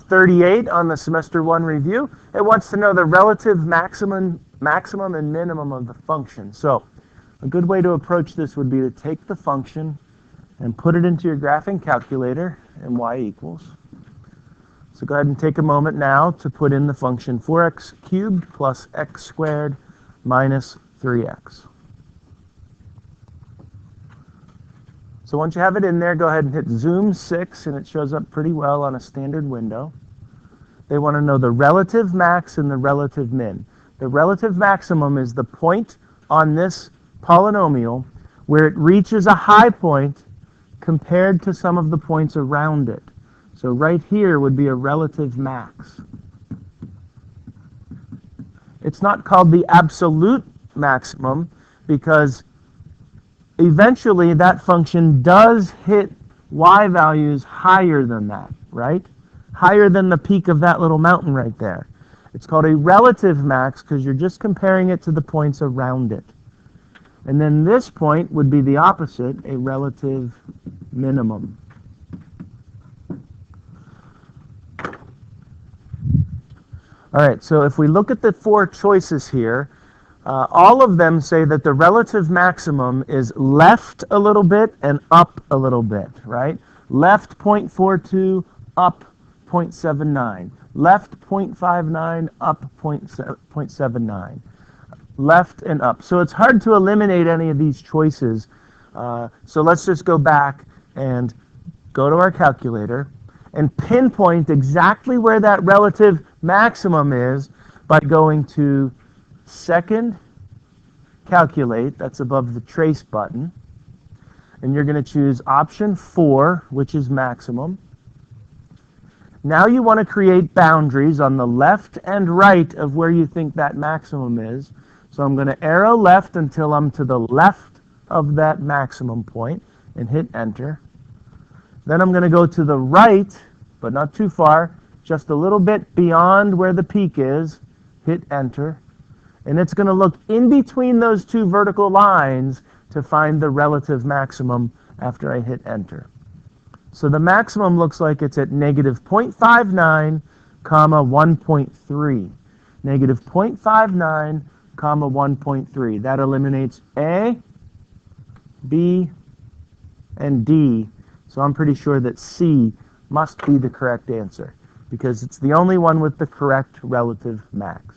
38 on the semester 1 review. It wants to know the relative maximum and minimum of the function. So a good way to approach this would be to take the function and put it into your graphing calculator and y equals. So go ahead and take a moment now to put in the function 4x cubed plus x squared minus 3x. So once you have it in there, go ahead and hit zoom 6, and it shows up pretty well on a standard window. They want to know the relative max and the relative min. The relative maximum is the point on this polynomial where it reaches a high point compared to some of the points around it. So right here would be a relative max. It's not called the absolute maximum because eventually that function does hit y values higher than that, right? Higher than the peak of that little mountain right there. It's called a relative max because you're just comparing it to the points around it. And then this point would be the opposite, a relative minimum. All right, so if we look at the 4 choices here, all of them say that the relative maximum is left a little bit and up a little bit, right? Left 0.42, up 0.79. Left 0.59, up 0.79. Left and up. So it's hard to eliminate any of these choices. So let's just go back and go to our calculator and pinpoint exactly where that relative maximum is by going to second, calculate, that's above the trace button, and you're going to choose option 4, which is maximum. Now you want to create boundaries on the left and right of where you think that maximum is. So I'm going to arrow left until I'm to the left of that maximum point and hit enter. Then I'm going to go to the right, but not too far, just a little bit beyond where the peak is, hit enter. And it's going to look in between those 2 vertical lines to find the relative maximum after I hit enter. So the maximum looks like it's at negative 0.59, comma 1.3. Negative 0.59, comma 1.3. That eliminates A, B, and D. So I'm pretty sure that C must be the correct answer because it's the only one with the correct relative max.